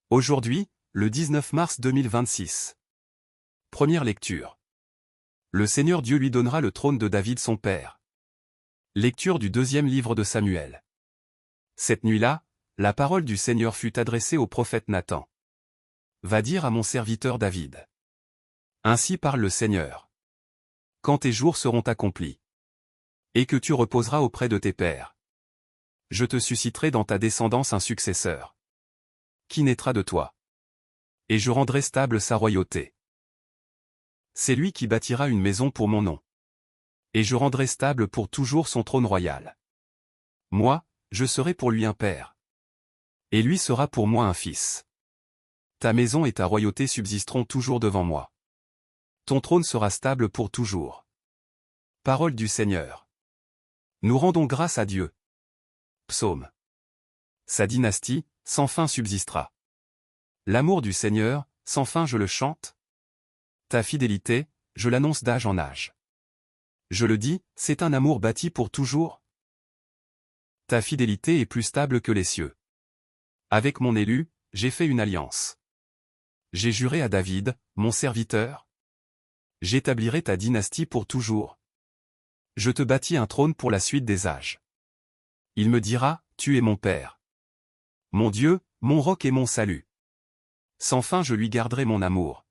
Aujourd'hui, le 19 mars 2026. Première lecture. Le Seigneur Dieu lui donnera le trône de David son père. Lecture du deuxième livre de Samuel. Cette nuit-là, la parole du Seigneur fut adressée au prophète Nathan. Va dire à mon serviteur David. Ainsi parle le Seigneur. Quand tes jours seront accomplis, et que tu reposeras auprès de tes pères, je te susciterai dans ta descendance un successeur, qui naîtra de toi, et je rendrai stable sa royauté. C'est lui qui bâtira une maison pour mon nom, et je rendrai stable pour toujours son trône royal. Moi, je serai pour lui un père, et lui sera pour moi un fils. Ta maison et ta royauté subsisteront toujours devant moi. Ton trône sera stable pour toujours. Parole du Seigneur. Nous rendons grâce à Dieu. Psaume. Sa dynastie, sans fin subsistera. L'amour du Seigneur, sans fin je le chante. Ta fidélité, je l'annonce d'âge en âge. Je le dis, c'est un amour bâti pour toujours. Ta fidélité est plus stable que les cieux. Avec mon élu, j'ai fait une alliance. J'ai juré à David, mon serviteur. J'établirai ta dynastie pour toujours. Je te bâtis un trône pour la suite des âges. Il me dira, tu es mon Père. Mon Dieu, mon roc et mon salut. Sans fin je lui garderai mon amour.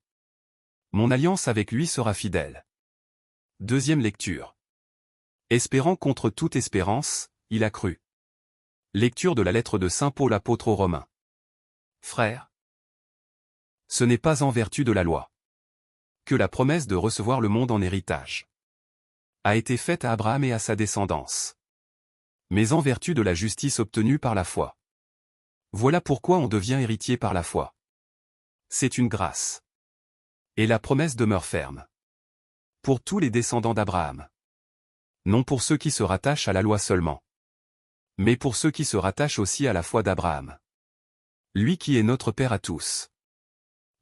Mon alliance avec lui sera fidèle. Deuxième lecture. Espérant contre toute espérance, il a cru. Lecture de la lettre de Saint Paul apôtre aux Romains. Frères, ce n'est pas en vertu de la loi que la promesse de recevoir le monde en héritage a été faite à Abraham et à sa descendance, mais en vertu de la justice obtenue par la foi. Voilà pourquoi on devient héritier par la foi. C'est une grâce. Et la promesse demeure ferme. Pour tous les descendants d'Abraham. Non pour ceux qui se rattachent à la loi seulement, mais pour ceux qui se rattachent aussi à la foi d'Abraham. Lui qui est notre Père à tous.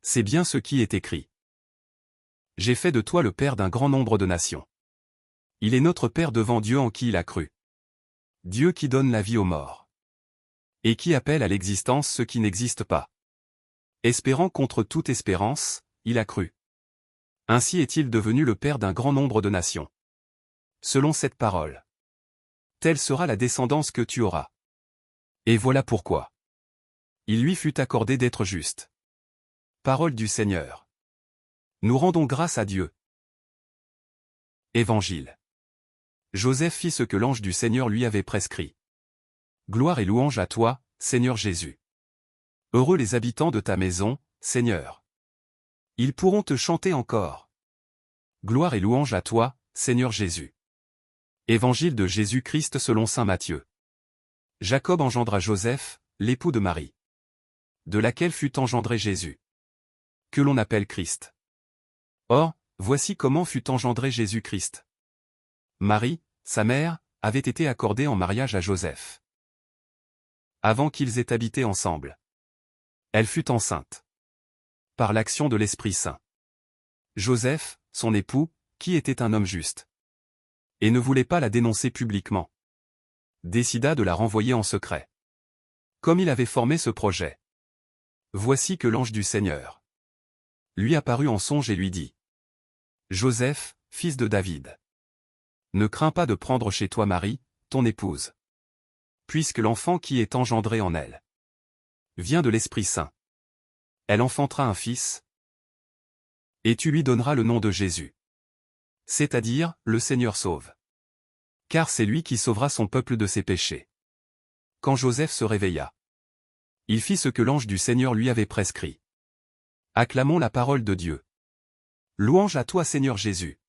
C'est bien ce qui est écrit. J'ai fait de toi le Père d'un grand nombre de nations. Il est notre Père devant Dieu en qui il a cru. Dieu qui donne la vie aux morts. Et qui appelle à l'existence ceux qui n'existent pas. Espérant contre toute espérance, il a cru. Ainsi est-il devenu le Père d'un grand nombre de nations. Selon cette parole. Telle sera la descendance que tu auras. Et voilà pourquoi. Il lui fut accordé d'être juste. Parole du Seigneur. Nous rendons grâce à Dieu. Évangile. Joseph fit ce que l'ange du Seigneur lui avait prescrit. Gloire et louange à toi, Seigneur Jésus. Heureux les habitants de ta maison, Seigneur. Ils pourront te chanter encore. Gloire et louange à toi, Seigneur Jésus. Évangile de Jésus-Christ selon saint Matthieu. Jacob engendra Joseph, l'époux de Marie, de laquelle fut engendré Jésus, que l'on appelle Christ. Or, voici comment fut engendré Jésus-Christ. Marie, sa mère, avait été accordée en mariage à Joseph. Avant qu'ils aient habité ensemble. Elle fut enceinte. Par l'action de l'Esprit Saint. Joseph, son époux, qui était un homme juste, et ne voulait pas la dénoncer publiquement, décida de la renvoyer en secret. Comme il avait formé ce projet. Voici que l'ange du Seigneur lui apparut en songe et lui dit. Joseph, fils de David. Ne crains pas de prendre chez toi Marie, ton épouse. Puisque l'enfant qui est engendré en elle vient de l'Esprit Saint. Elle enfantera un fils, et tu lui donneras le nom de Jésus. C'est-à-dire, le Seigneur sauve. Car c'est lui qui sauvera son peuple de ses péchés. Quand Joseph se réveilla, il fit ce que l'ange du Seigneur lui avait prescrit. Acclamons la parole de Dieu. Louange à toi Seigneur Jésus.